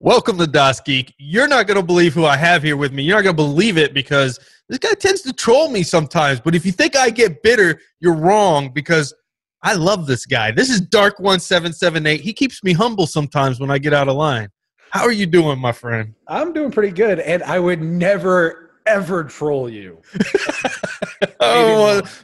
Welcome to DasGeek. You're not going to believe who I have here with me. You're not going to believe it because this guy tends to troll me sometimes. But if you think I get bitter, you're wrong because I love this guy. This is DarkOne 778. He keeps me humble sometimes when I get out of line. How are you doing, my friend? I'm doing pretty good, and I would never, ever troll you.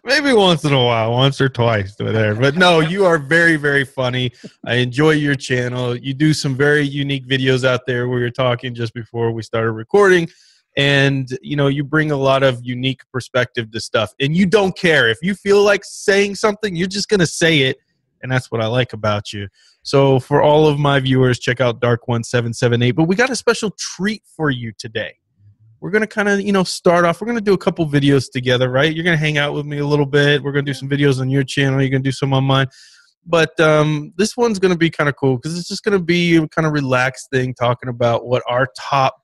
Maybe once in a while, once or twice there. But no, you are very, very funny. I enjoy your channel. You do some very unique videos out there where you're talking just before we started recording. And, you know, you bring a lot of unique perspective to stuff. And you don't care. If you feel like saying something, you're just going to say it. And that's what I like about you. So for all of my viewers, check out DarkOne 778. But we got a special treat for you today. We're going to kind of, start off. We're going to do a couple videos together, right? You're going to hang out with me a little bit. We're going to do some videos on your channel. You're going to do some on mine. But this one's going to be kind of cool because it's just going to be a kind of relaxed thing talking about what our top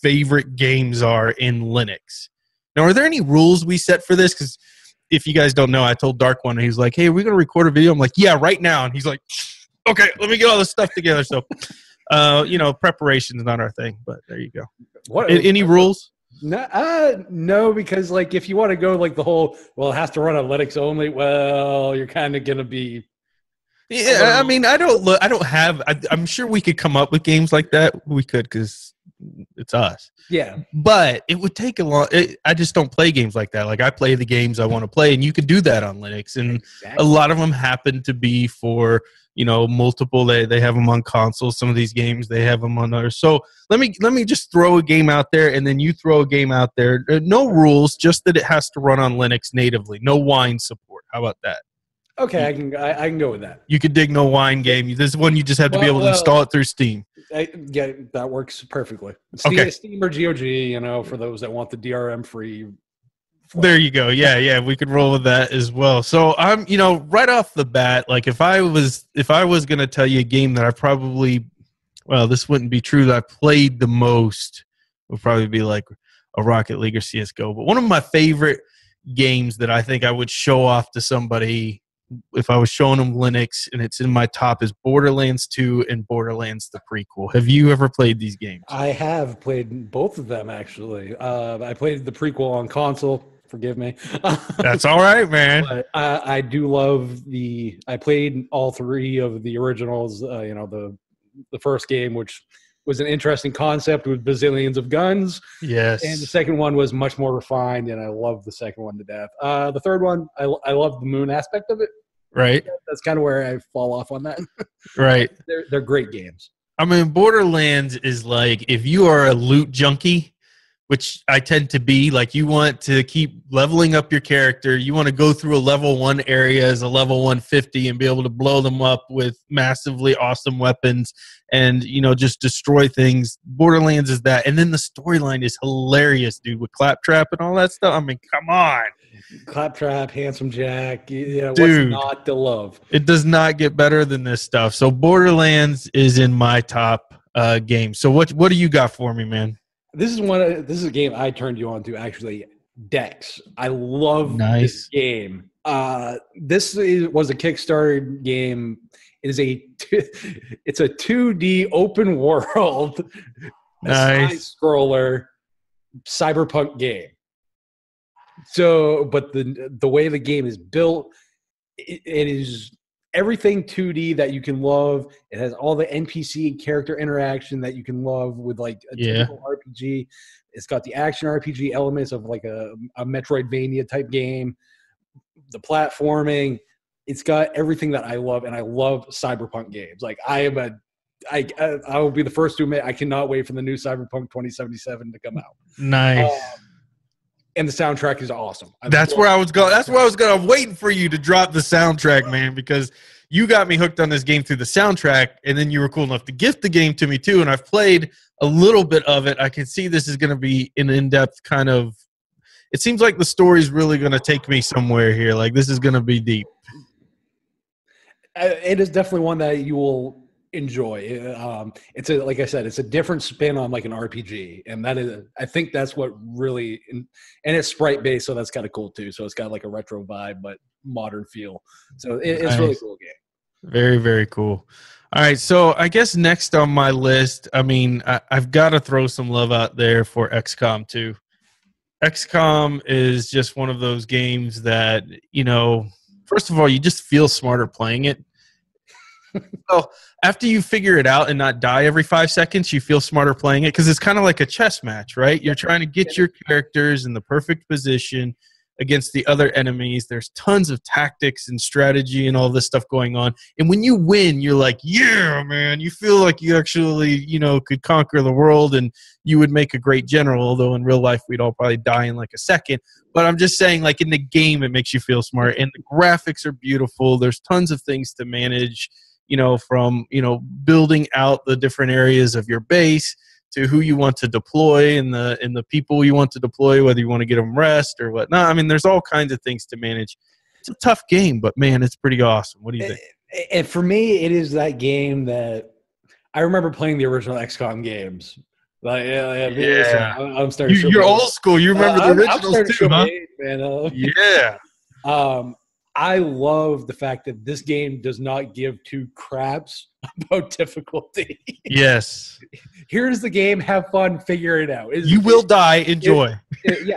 favorite games are in Linux. Now, are there any rules we set for this? Because if you guys don't know, I told DarkOne, and he's like, hey, are we going to record a video? I'm like, yeah, right now. And he's like, okay, let me get all this stuff together. So, preparation is not our thing, but there you go. What any rules? No, because like if you want to go like the whole, well, it has to run on Linux only. Well, you're kind of gonna be. Yeah, I mean, I'm sure we could come up with games like that. We could because it's us. Yeah, but it would take a long. I just don't play games like that. Like I play the games I want to play, and you could do that on Linux. And a lot of them happen to be for multiple. They have them on consoles. Some of these games they have them on others. So let me just throw a game out there, and then you throw a game out there. No rules, just that it has to run on Linux natively. No wine support. How about that? Okay, I can go with that. You could dig no wine game. This one you just have to be able to install it through Steam. Yeah, that works perfectly. Steam or GOG, for those that want the DRM free. There you go. Yeah, we could roll with that as well. So I'm, right off the bat, like if I was gonna tell you a game that I probably, this wouldn't be true, that I played the most, would probably be like a Rocket League or CS:GO. But one of my favorite games that I think I would show off to somebody if I was showing them Linux, and it's in my top, is Borderlands 2 and Borderlands the Prequel. Have you ever played these games? I have played both of them, actually. I played the Prequel on console. Forgive me. That's all right, man. But I do love I played all three of the originals, the first game, which was an interesting concept with bazillions of guns. Yes. And the second one was much more refined, and I love the second one to death. The third one, I love the moon aspect of it. Right. That's kind of where I fall off on that. Right. They're great games. I mean, Borderlands is like, if you are a loot junkie, which I tend to be, like you want to keep leveling up your character. You want to go through a level 1 area as a level 150 and be able to blow them up with massively awesome weapons and, just destroy things. Borderlands is that. And then the storyline is hilarious, dude, with Claptrap and all that stuff. I mean, come on. Claptrap, Handsome Jack, dude, what's not to love? It does not get better than this stuff. So Borderlands is in my top game. So what do you got for me, man? This is a game I turned you on to, actually. Dex. I love this game. This was a Kickstarter game. It's a 2D open world, side scroller, cyberpunk game. So, but the way the game is built, it is everything 2D that you can love. It has all the NPC character interaction that you can love with like a typical RPG. It's got the action RPG elements of like a Metroidvania type game. The platforming, it's got everything that I love, and I love cyberpunk games. Like I will be the first to admit I cannot wait for the new Cyberpunk 2077 to come out. Nice. And the soundtrack is awesome. That's where I was going. I'm waiting for you to drop the soundtrack, man, because you got me hooked on this game through the soundtrack, and then you were cool enough to gift the game to me too. And I've played a little bit of it. I can see this is going to be an in-depth kind of. It seems like the story's really going to take me somewhere here. Like this is going to be deep. It is definitely one that you will enjoy. Like I said, it's a different spin on like an RPG, and I think that's what really, and it's sprite based, so that's kind of cool too. So it's got like a retro vibe but modern feel. So it's really cool game. Very, very cool. All right, so I guess next on my list, I mean, I've got to throw some love out there for XCOM 2. XCOM is just one of those games that, first of all, you just feel smarter playing it. So after you figure it out and not die every 5 seconds, you feel smarter playing it because it's kind of like a chess match, right? You're trying to get your characters in the perfect position against the other enemies. There's tons of tactics and strategy and all this stuff going on. And when you win, you're like, yeah, man, you feel like you actually, could conquer the world and you would make a great general, although in real life we'd all probably die in like a second. But I'm just saying, like in the game, it makes you feel smart. And the graphics are beautiful. There's tons of things to manage, from, building out the different areas of your base to who you want to deploy and the people you want to deploy, whether you want to get them rest or whatnot. I mean, there's all kinds of things to manage. It's a tough game, but man, it's pretty awesome. What do you think? And for me, it is that game that I remember playing the original XCOM games. Like, yeah. I'm starting. You're old school. You remember the originals too, huh? Yeah. I love the fact that this game does not give two craps about difficulty. Yes. Here's the game. Have fun. Figure it out. You will die. Enjoy. Yeah.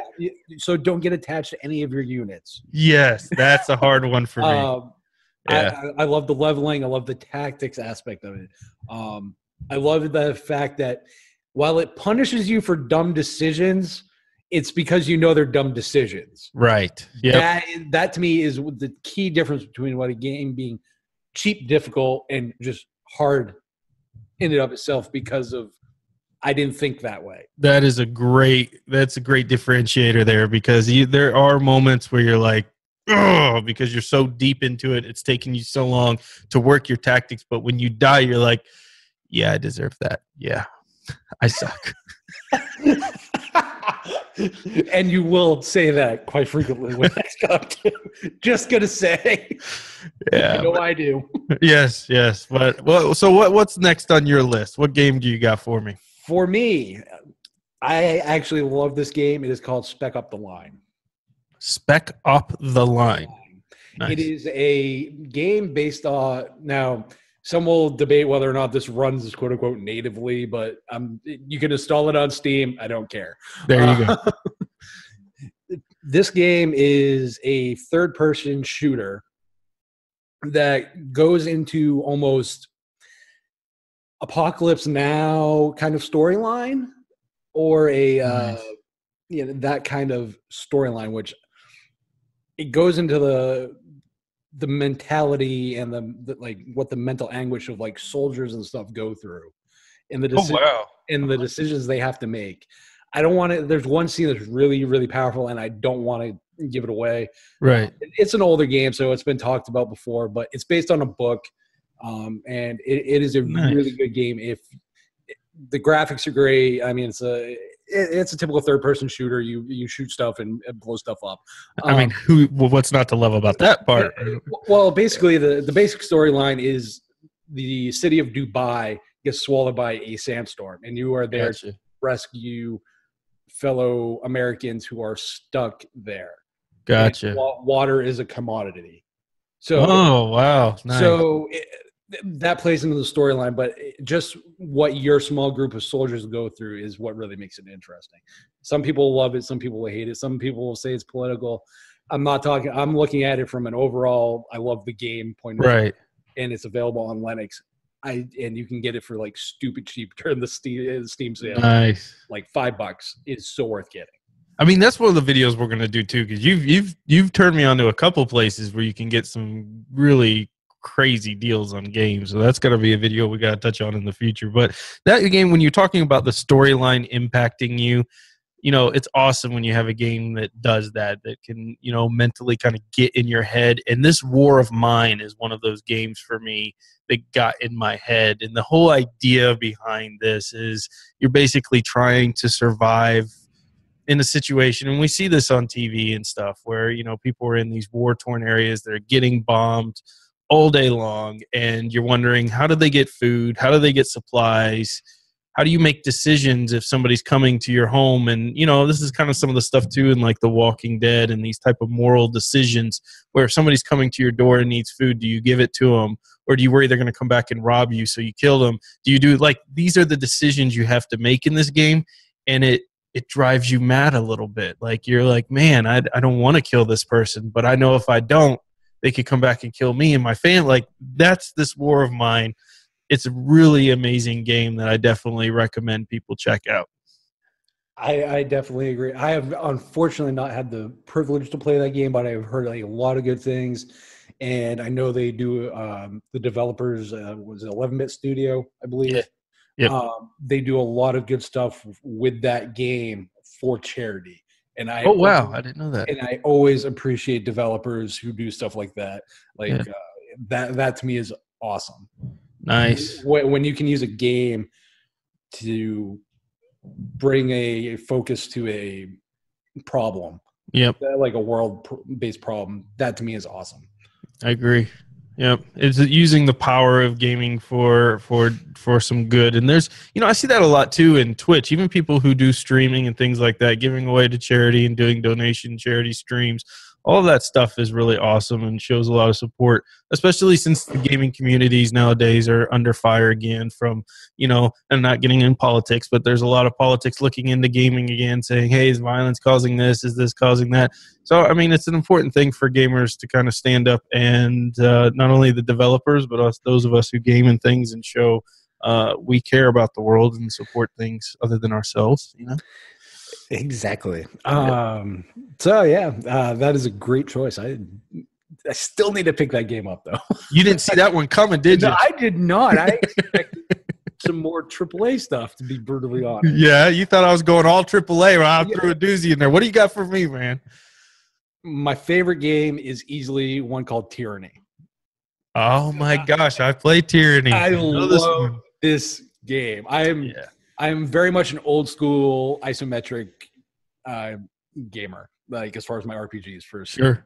So don't get attached to any of your units. Yes. That's a hard one for me. Yeah. I love the leveling. I love the tactics aspect of it. I love the fact that while it punishes you for dumb decisions, it's because they're dumb decisions. Right. Yeah. That to me is the key difference between what a game being cheap, difficult, and just hard in and of itself because of I didn't think that way. That's a great differentiator there because there are moments where you're like, oh, because you're so deep into it, it's taking you so long to work your tactics. But when you die, you're like, yeah, I deserve that. Yeah, I suck. And you will say that quite frequently with XCOM 2. Just gonna say, yeah, I do. Yes. But what's next on your list? What game do you got for me? For me, I actually love this game. It is called Spec Up the Line. Spec Up the Line. Nice. It is a game based on now. Some will debate whether or not this runs quote unquote natively, but you can install it on Steam. I don't care. There you go. This game is a third-person shooter that goes into almost Apocalypse Now kind of storyline, or that kind of storyline, which it goes into the mentality and the like what the mental anguish of like soldiers and stuff go through and the decisions they have to make. I don't want to, there's one scene that's really, really powerful and I don't want to give it away. Right. It's an older game, so it's been talked about before, but it's based on a book. And it is a really good game. If the graphics are great, I mean, it's a typical third-person shooter. You shoot stuff and blow stuff up. I mean, what's not to love about that part? Well, basically, the basic storyline is the city of Dubai gets swallowed by a sandstorm, and you are there to rescue fellow Americans who are stuck there. Gotcha. Water is a commodity. So, wow. Nice. So that plays into the storyline, but just what your small group of soldiers go through is what really makes it interesting. Some people love it. Some people hate it. Some people will say it's political. I'm looking at it from an overall, I love the game point of view. Right. And it's available on Linux. And you can get it for like stupid cheap during the Steam sale. Nice. Like $5. It's so worth getting. I mean, that's one of the videos we're going to do too, because you've turned me on to a couple places where you can get some really crazy deals on games. So that's going to be a video we got to touch on in the future. But that game, when you're talking about the storyline impacting you, it's awesome when you have a game that does that can, mentally kind of get in your head. And this War of Mine is one of those games for me that got in my head. And the whole idea behind this is you're basically trying to survive in a situation, and we see this on TV and stuff, where people are in these war-torn areas, they're getting bombed all day long, and you're wondering, how do they get food? How do they get supplies? How do you make decisions if somebody's coming to your home? And this is kind of some of the stuff too in like The Walking Dead and these type of moral decisions, where if somebody's coming to your door and needs food, do you give it to them, or do you worry they're going to come back and rob you, so you kill them? Do you do, like, these are the decisions you have to make in this game, and it drives you mad a little bit. Like, you're like, man, I don't want to kill this person, but I know if I don't, they could come back and kill me and my family. Like, that's this war of mine. It's a really amazing game that I definitely recommend people check out. I definitely agree. I have unfortunately not had the privilege to play that game, but I've heard like a lot of good things. And I know they do, the developers, was it 11-Bit Studio, I believe? Yeah. Yep. They do a lot of good stuff with that game for charity. And I wow, I didn't know that. And I always appreciate developers who do stuff like that. Like, that to me is awesome. Nice. When you can use a game to bring a focus to a problem, like a world-based problem, that to me is awesome. I agree. Yep, it's using the power of gaming for some good. And there's, I see that a lot too in Twitch. Even people who do streaming and things like that, giving away to charity and doing donation charity streams. All of that stuff is really awesome and shows a lot of support, especially since the gaming communities nowadays are under fire again from, and not getting in politics, but there's a lot of politics looking into gaming again, saying, hey, is violence causing this? Is this causing that? So, I mean, it's an important thing for gamers to kind of stand up and not only the developers, but also those of us who game and things and show we care about the world and support things other than ourselves, Exactly. So yeah, that is a great choice. I still need to pick that game up though. You didn't see that one coming, did you? No, I did not. I expected some more AAA stuff, to be brutally honest. Yeah, you thought I was going all AAA. Well, I threw a doozy in there. What do you got for me, man? My favorite game is easily one called Tyranny. Oh my gosh, I played Tyranny. I love this game. I'm very much an old school isometric gamer, like as far as my RPGs first. Sure.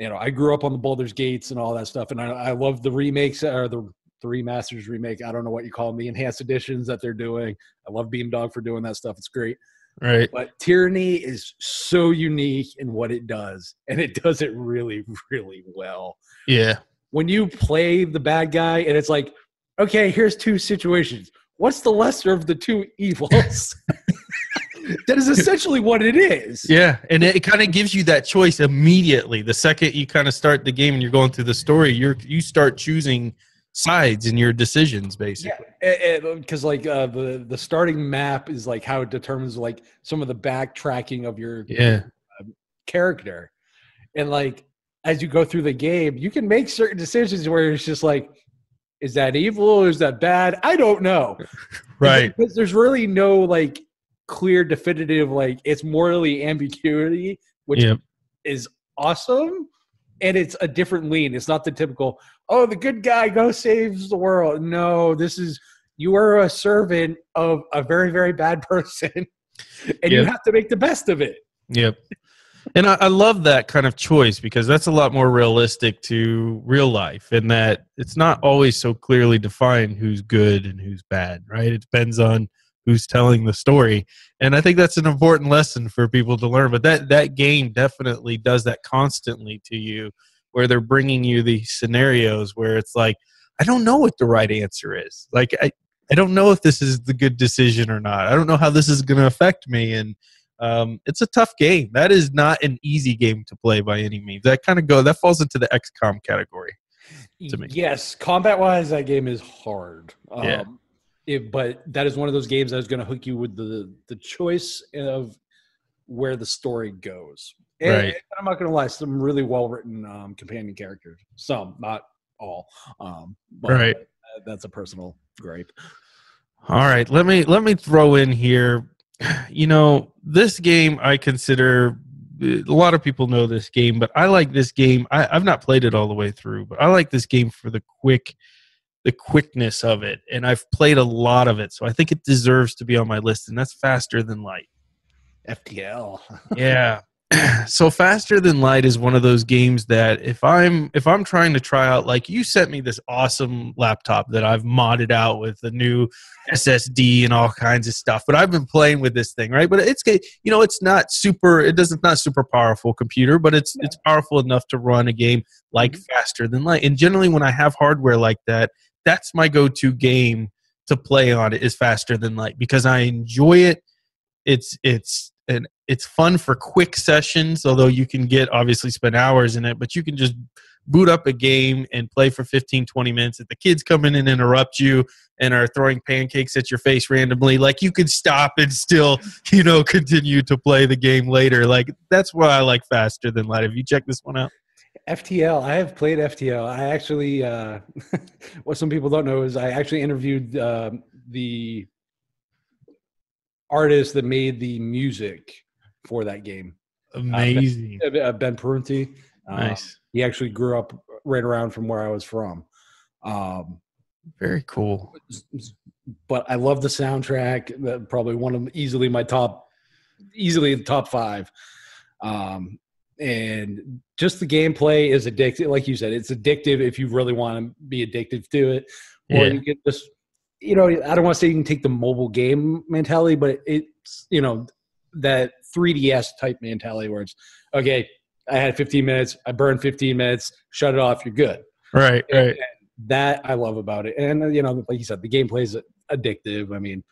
I grew up on the Baldur's Gates and all that stuff, and I love the remakes or the remasters remake. I don't know what you call them, the enhanced editions that they're doing. I love Beamdog for doing that stuff. It's great. Right. But Tyranny is so unique in what it does, and it does it really, really well. Yeah. When you play the bad guy, and it's like, okay, here's two situations. What's the lesser of the two evils? That is essentially what it is. Yeah, and it kind of gives you that choice immediately. The second you kind of start the game and you're going through the story, you start choosing sides in your decisions, basically. Yeah, because like the starting map is like how it determines like some of the backtracking of your character, and like as you go through the game, you can make certain decisions where it's just like, is that evil or is that bad? I don't know. Right. Because there's really no like clear, definitive, like it's morally ambiguity, which is awesome. And it's a different lean. It's not the typical, oh, the good guy goes saves the world. No, this is, you are a servant of a very, very bad person. And you have to make the best of it. Yep. And I love that kind of choice because that's a lot more realistic to real life in that it's not always so clearly defined who's good and who's bad, right? It depends on who's telling the story. And I think that's an important lesson for people to learn. But that game definitely does that constantly to you, where they're bringing you these scenarios where it's like, I don't know what the right answer is. Like, I don't know if this is the good decision or not. I don't know how this is going to affect me. And it's a tough game. That is not an easy game to play by any means. That falls into the XCOM category to me. Yes, combat-wise, that game is hard. But that is one of those games that is going to hook you with the choice of where the story goes. And I'm not going to lie, some really well-written companion characters. Some, not all. But that's a personal gripe. All right, let me throw in here. This game I consider, a lot of people know this game, but I like this game. I've not played it all the way through, but I like this game for the quickness of it, and I've played a lot of it, so I think it deserves to be on my list, and that's Faster Than Light. FTL. Yeah. So Faster Than Light is one of those games that if I'm trying to try out, like you sent me this awesome laptop that I've modded out with the new SSD and all kinds of stuff, but I've been playing with this thing, right? But it's not super powerful computer, but it's powerful enough to run a game like Faster Than Light. And generally when I have hardware like that, that's my go-to game to play on. It is Faster Than Light because I enjoy it. It's fun for quick sessions, although you can obviously spend hours in it, but you can just boot up a game and play for 15, 20 minutes. If the kids come in and interrupt you and are throwing pancakes at your face randomly, like you could stop and still, continue to play the game later. Like that's why I like Faster Than Light. Have you checked this one out? FTL. I have played FTL. I actually, what some people don't know is I actually interviewed the artist that made the music for that game. Amazing. Ben Perunti. Nice. He actually grew up right around from where I was from. Very cool. But I love the soundtrack. Probably one of easily the top 5. And just the gameplay is addictive. Like you said, it's addictive if you really want to be addicted to it. Or you can just, I don't want to say you can take the mobile game mentality, but it's, that 3DS type mentality where it's, okay, I had 15 minutes, I burned 15 minutes, shut it off, you're good. Right. And that I love about it. And, like you said, the gameplay is addictive. I mean,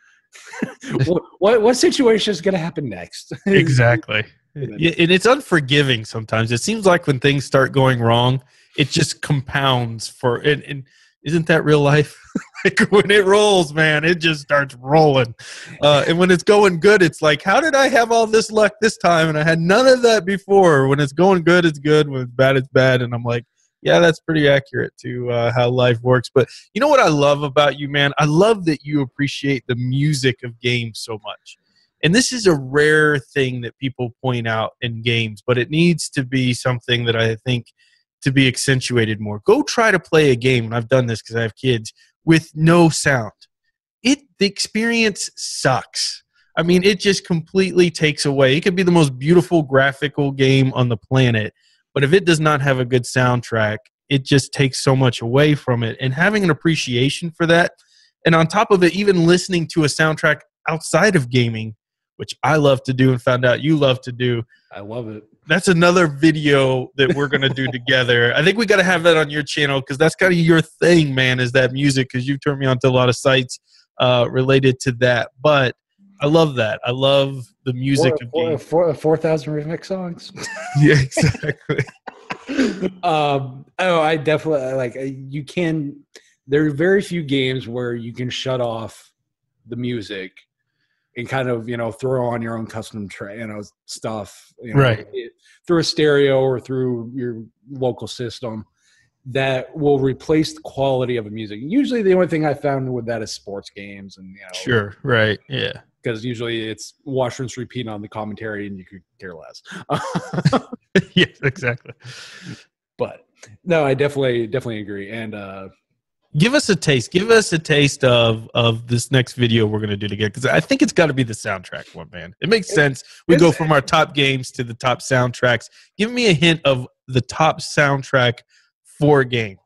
what situation is going to happen next? Exactly. Yeah, and it's unforgiving sometimes. It seems like when things start going wrong, it just compounds and isn't that real life? Like when it rolls, man, it just starts rolling. And when it's going good, it's like, how did I have all this luck this time? And I had none of that before. When it's going good, it's good. When it's bad, it's bad. And I'm like, yeah, that's pretty accurate to how life works. But you know what I love about you, man? I love that you appreciate the music of games so much. And this is a rare thing that people point out in games, but it needs to be something that I think to be accentuated more. Go try to play a game, and I've done this because I have kids, with no sound. The experience sucks. I mean, it just completely takes away. It could be the most beautiful graphical game on the planet, but if it does not have a good soundtrack, it just takes so much away from it. And having an appreciation for that, and on top of it, even listening to a soundtrack outside of gaming, which I love to do and found out you love to do. I love it. That's another video that we're going to do together. I think we got to have that on your channel because that's kind of your thing, man, is that music, because you've turned me on to a lot of sites related to that. But I love that. I love the music of games. 4,000 remix songs. Yeah, exactly. I definitely you can. There are very few games where you can shut off the music and kind of throw on your own custom stuff, right, through a stereo or through your local system that will replace the quality of the music. Usually, the only thing I found with that is sports games, and sure, right, yeah, because usually it's wash rinse repeat on the commentary, and you could care less. Yes, exactly. But no, I definitely agree, and give us a taste. Give us a taste of this next video we're going to do together, because I think it's got to be the soundtrack one, man. It makes sense. We go from our top games to the top soundtracks. Give me a hint of the top soundtrack for a game.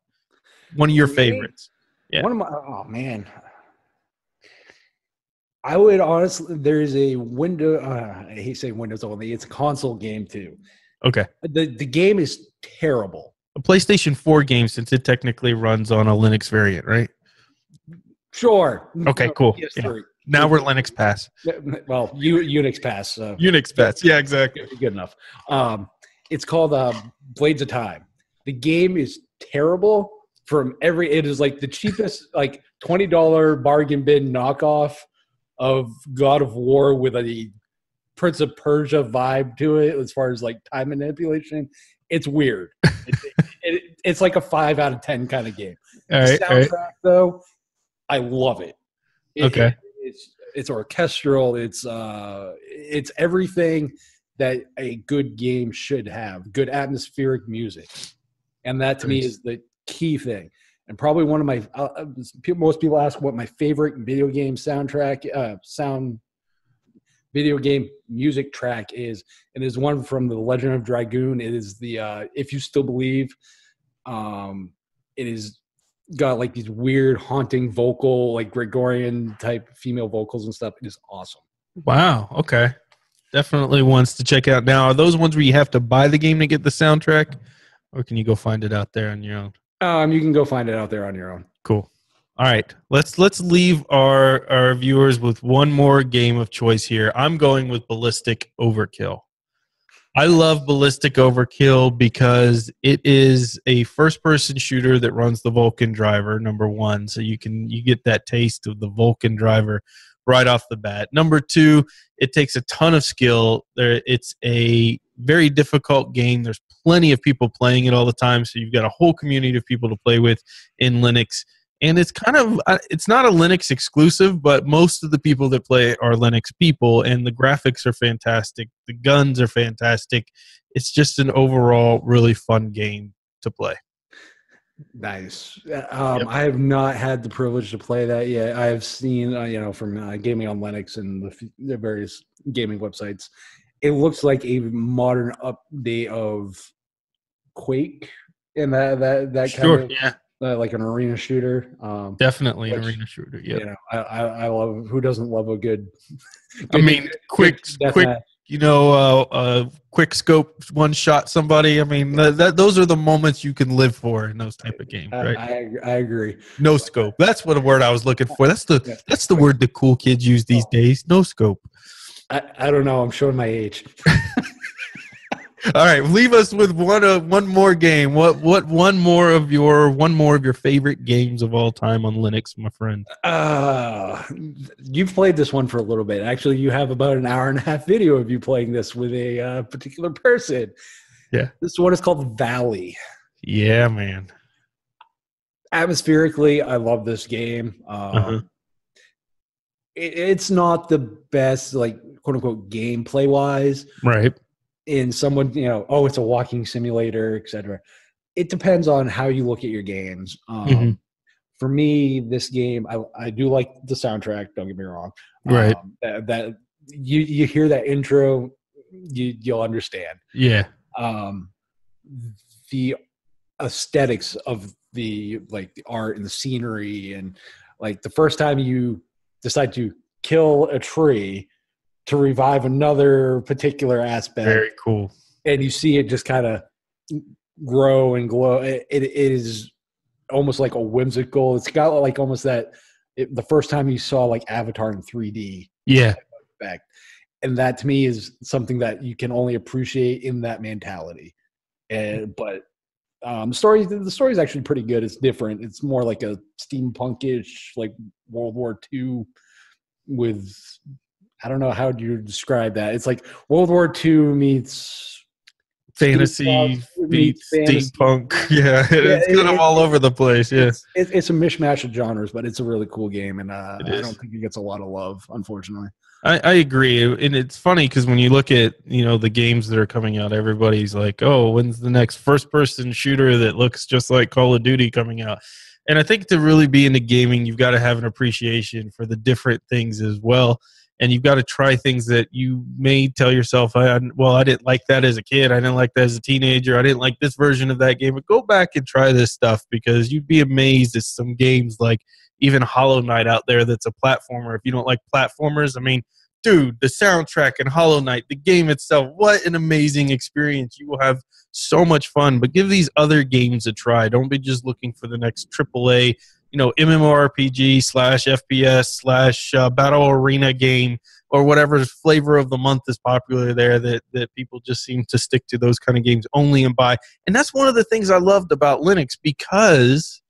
One of your favorites. Yeah. Oh man. I would honestly. There is a window. I hate saying Windows only. It's a console game too. Okay. The game is terrible. A PlayStation 4 game, since it technically runs on a Linux variant, right? Sure. Okay, cool. Yeah. Now we're Linux Pass. Well, Unix Pass. Unix Pass. Yeah, exactly. Good enough. It's called Blades of Time. The game is terrible. It is like the cheapest, like $20 bargain bin knockoff of God of War with a Prince of Persia vibe to it as far as like time manipulation. It's weird. It's like a 5 out of 10 kind of game. The soundtrack, though, I love it. It's orchestral. It's everything that a good game should have. Good atmospheric music, and that to me is the key thing. And probably one of my most people ask what my favorite video game soundtrack video game music track is. It is one from the Legend of Dragoon. It is the If You Still Believe. It is got like these weird haunting vocal, like Gregorian type female vocals and stuff. It is awesome. Wow. Okay. Definitely ones to check out. Now, are those ones where you have to buy the game to get the soundtrack, or can you go find it out there on your own? You can go find it out there on your own. Cool. All right. Let's leave our viewers with one more game of choice here. I'm going with Ballistic Overkill. I love Ballistic Overkill because it is a first-person shooter that runs the Vulcan driver, number one. So you get that taste of the Vulcan driver right off the bat. Number two, it takes a ton of skill. It's a very difficult game. There's plenty of people playing it all the time, so you've got a whole community of people to play with in Linux. And it's it's not a Linux exclusive, but most of the people that play are Linux people, and the graphics are fantastic. The guns are fantastic. It's just an overall really fun game to play. Nice. I have not had the privilege to play that yet. I have seen, from Gaming on Linux and the various gaming websites, it looks like a modern update of Quake, and that sure, kind of like an arena shooter. Definitely an arena shooter. Yeah, I love. Who doesn't love a good? I mean, quick, quick scope one shot somebody. I mean, those are the moments you can live for in those type of games, right? I agree. No scope. That's what word I was looking for. That's the word the cool kids use these days. No scope. I don't know. I'm showing my age. All right, leave us with one more game. What one more of your favorite games of all time on Linux, my friend? You've played this one for a little bit. Actually, you have about an hour and a half video of you playing this with a particular person. Yeah, this one is called Valley. Yeah, man. Atmospherically, I love this game. It's not the best, like, quote unquote, gameplay wise, right? In someone, it's a walking simulator, etc. It depends on how you look at your games. For me, this game, I do like the soundtrack. Don't get me wrong. Right. That you hear that intro, you'll understand. Yeah. The aesthetics of the art and the scenery, and like the first time you decide to kill a tree to revive another particular aspect. Very cool. And you see it just kind of grow and glow. It is almost like a whimsical. It's got like almost that the first time you saw like Avatar in 3D. Yeah. Effect. And that to me is something that you can only appreciate in that mentality. But the story is actually pretty good. It's different. It's more like a steampunkish, like World War II with, I don't know how do you describe that. It's like World War II meets fantasy meets steampunk. Yeah, it's kind of all over the place. Yeah, it's a mishmash of genres, but it's a really cool game, and I don't think it gets a lot of love, unfortunately. I agree, and it's funny because when you look at the games that are coming out, everybody's like, "Oh, when's the next first-person shooter that looks just like Call of Duty coming out?" And I think to really be into gaming, you've got to have an appreciation for the different things as well. And you've got to try things that you may tell yourself, I didn't like that as a kid. I didn't like that as a teenager. I didn't like this version of that game. But go back and try this stuff, because you'd be amazed at some games like even Hollow Knight out there that's a platformer. If you don't like platformers, I mean, dude, the soundtrack in Hollow Knight, the game itself, what an amazing experience. You will have so much fun. But give these other games a try. Don't be just looking for the next AAA MMORPG /FPS / battle arena game, or whatever flavor of the month is popular there, that people just seem to stick to those kind of games only and buy. And that's one of the things I loved about Linux, because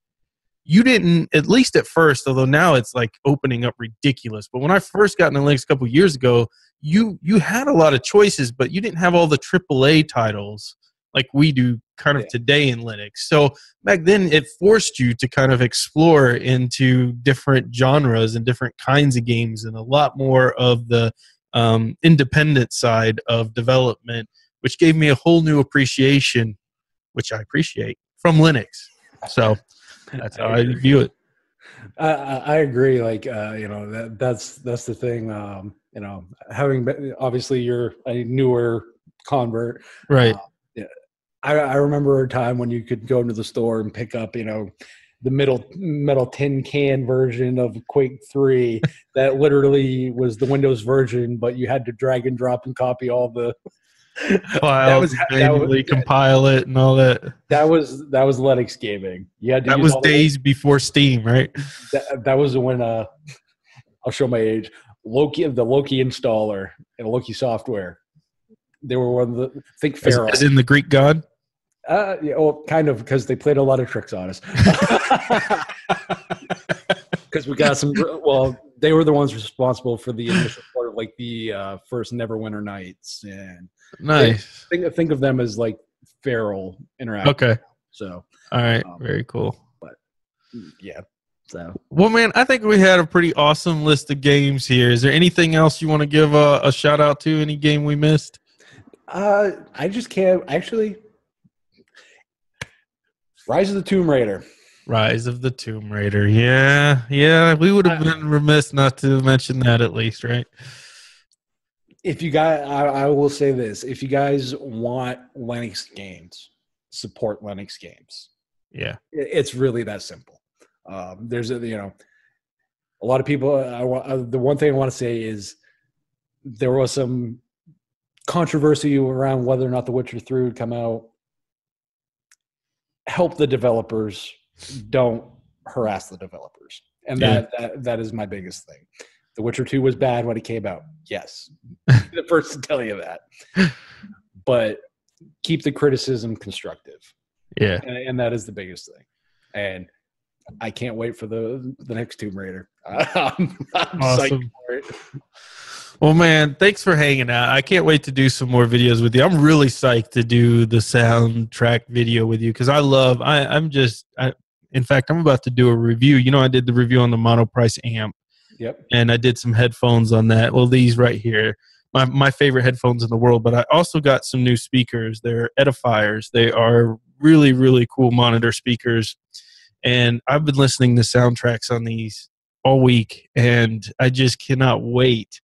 you didn't, at least at first, although now it's like opening up ridiculous, but when I first got into Linux a couple years ago, you had a lot of choices, but you didn't have all the AAA titles like we do kind of today in Linux. So back then it forced you to kind of explore into different genres and different kinds of games, and a lot more of the independent side of development, which gave me a whole new appreciation, which I appreciate, from Linux. So that's how I view it. I agree. Like, that's the thing. you know, having been, obviously you're a newer convert, right? Yeah, I remember a time when you could go into the store and pick up, you know, the metal tin can version of Quake 3 that literally was the Windows version, but you had to drag and drop and copy all the files, manually compile it and all that. That was Linux gaming. You had to that use was days before Steam, right? That was when I'll show my age. The Loki installer and Loki software. They were one of the think Pharaoh. As in the Greek god? Yeah, well, kind of, because they played a lot of tricks on us. Because we got some. Well, they were the ones responsible for the initial part of like the first Neverwinter Nights, and nice. Think of them as like feral interactive. Okay. So. All right. Very cool. But yeah. So. Well, man, I think we had a pretty awesome list of games here. Is there anything else you want to give a shout out to? Any game we missed? I just can't actually. Rise of the Tomb Raider. Rise of the Tomb Raider. Yeah. We would have been remiss not to mention that at least, right? If you guys, I will say this: if you guys want Linux games, support Linux games. Yeah, it's really that simple. There's a lot of people. The one thing I want to say is there was some controversy around whether or not The Witcher 3 would come out. Help the developers, don't harass the developers, and that is my biggest thing. The Witcher 2 was bad when it came out. Yes, the first to tell you that. But keep the criticism constructive. Yeah, and that is the biggest thing. And I can't wait for the next Tomb Raider. I'm awesome. Psyched for it. Well, man, thanks for hanging out. I can't wait to do some more videos with you. I'm really psyched to do the soundtrack video with you because in fact, I'm about to do a review. You know, I did the review on the Monoprice amp. Yep. And I did some headphones on that. Well, these right here, my favorite headphones in the world. But I also got some new speakers. They're edifiers. They are really, really cool monitor speakers. And I've been listening to soundtracks on these all week. And I just cannot wait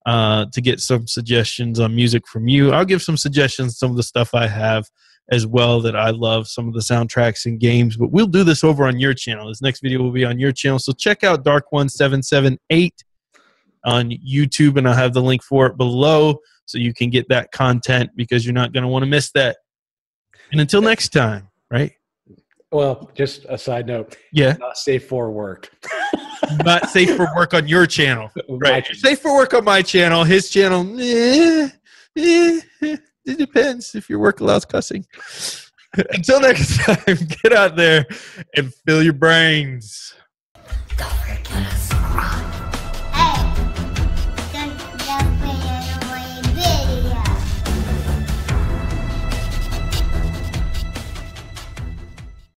to get some suggestions on music from you. I'll give some suggestions, some of the stuff I have as well that I love, some of the soundtracks and games, but we'll do this over on your channel. This next video will be on your channel. So check out DarkOne778 on YouTube, and I'll have the link for it below so you can get that content because you're not going to want to miss that. And until next time, right? Well, just a side note. Yeah. Not safe for work. Not safe for work on your channel. Right. Safe for work on my channel. His channel, it depends if your work allows cussing. Until next time, get out there and fill your brains. Don't forget us.